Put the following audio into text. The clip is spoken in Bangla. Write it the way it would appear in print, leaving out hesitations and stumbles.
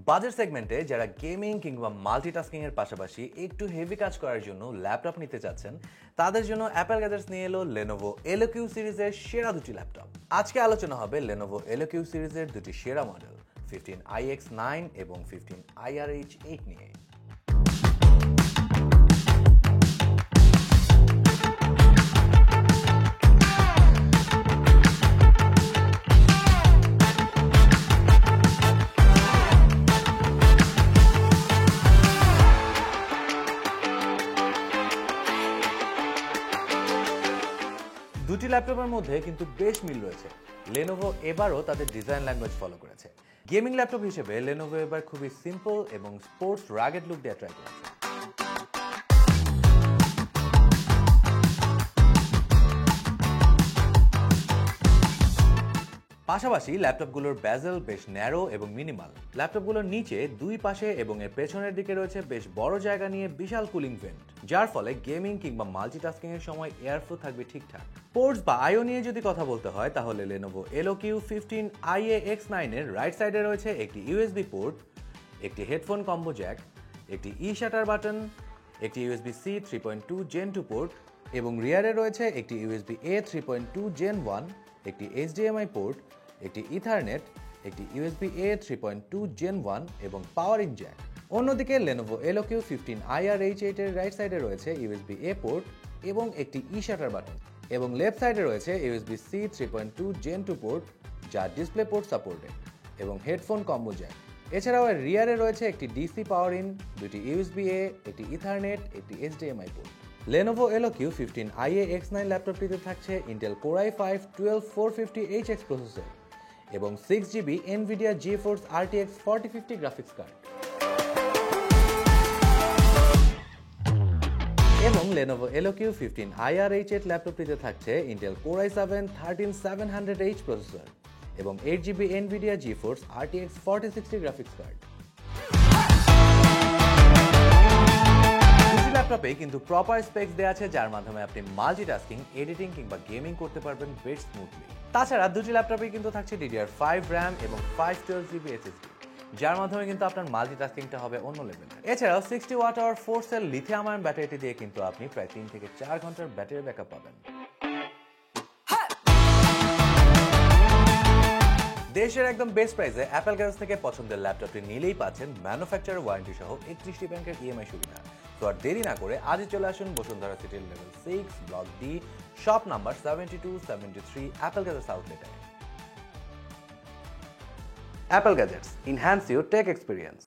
বাজেট সেগমেন্টে যারা গেমিং কিংবা মাল্টিটাস্কিং এর পাশাপাশি একটু হেভি কাজ করার জন্য ল্যাপটপ নিতে চাচ্ছেন তাদের জন্য অ্যাপল গ্যাজেটস নিয়ে এলো Lenovo Eloque সিরিজের সেরা দুটি ল্যাপটপ। আজকে আলোচনা হবে Lenovo Eloque সিরিজের দুটি সেরা মডেল 15iX9 এবং 15IRH8 নিয়ে। দুটি ল্যাপটপের মধ্যে কিন্তু বেশ মিল রয়েছে। Lenovo এবারও তাদের ডিজাইন ল্যাঙ্গুয়েজ ফলো করেছে। গেমিং ল্যাপটপ হিসেবে Lenovo এবার খুবই সিম্পল এবং স্পোর্টস রাগেড লুক দিয়ে ট্রাই করেছে। পাশাপাশি ল্যাপটপগুলোর বেজেল বেশ ন্যারো এবং মিনিমাল। ল্যাপটপগুলোর নিচে দুই পাশে এবং এর পেছনের দিকে রয়েছে বেশ বড় জায়গা নিয়ে বিশাল কুলিং ভেন্ট, যার ফলে গেমিং কিংবা মাল্টিটাস্কিং এর সময় এয়ার ফ্লো থাকবে ঠিকঠাক। পোর্টস বা আইও নিয়ে যদি কথা বলতে হয় তাহলে Lenovo Eloque 15iX9 এর রাইট সাইডে রয়েছে একটি ইউএসবি পোর্ট, একটি হেডফোন কম্বো জ্যাক, একটি ই শাটার বাটন, একটি USB-C 3.2 Gen 2 পোর্ট এবং রিয়ারে রয়েছে একটি USB-A 3.2 Gen 1, একটি HDMI পোর্ট, একটি ইথারনেট, একটি USB-A 3.2 Gen 1 এবং পাওয়ার ইন জ্যাক। অন্যদিকে Lenovo Eloque 15IRH8 এর রাইট সাইডে রয়েছে USB-A পোর্ট এবং একটি ই শাটার বাটন এবং লেফট সাইডে রয়েছে USB-C 3.2 Gen 2 পোর্ট যা ডিসপ্লে পোর্ট সাপোর্টেড এবং হেডফোন কম্বো জ্যাক। এছাড়াও এর রিয়ারে রয়েছে একটি ডিসি পাওয়ার ইন, দুটি USB-A, একটি ইথারনেট, একটি HDMI port. Lenovo Eloque 15iX9 ল্যাপটপটিতে থাকছে Intel Core i5 12450HX processor এবং 6GB NVIDIA GeForce RTX 4050 graphics card. এবং Lenovo Eloque 15IRH8 ল্যাপটপটিতে থাকছে Intel Core i7 13700H processor এবং 8GB NVIDIA GeForce RTX 4060 graphics card. দুটি ল্যাপটপে কিন্তু প্রপার স্পেকস দেওয়া আছে যার মাধ্যমে আপনি মাল্টিটাস্কিং, এডিটিং কিংবা গেমিং করতে পারবেন বেশ স্মুথলি। তাছাড়া দুটি ল্যাপটপে কিন্তু থাকছে DDR5 RAM এবং 512GB SSD, যার মাধ্যমে কিন্তু আপনার মাল্টিটাস্কিংটা হবে অন্য লেভেলের। এছাড়াও 60 watt hour 4 cell lithium ion ব্যাটারিটি দিয়ে কিন্তু আপনি প্রায় 3 থেকে 4 ঘন্টার ব্যাটারি ব্যাকআপ পাবেন। দেশের একদম বেস্ট প্রাইসে অ্যাপল গ্যাজেটস থেকে পছন্দের ল্যাপটপটি নিলেই পাচ্ছেন ম্যানুফ্যাকচারার ওয়ারেন্টি সহ 31টি ব্যাংকের EMI সুবিধা। তো আর দেরি না করে আজই চলে আসুন বসুন্ধরা সিটির level 6 block D shop number 7273 Apple gadgets আউটলেটে। Apple gadgets, enhance your tech experience.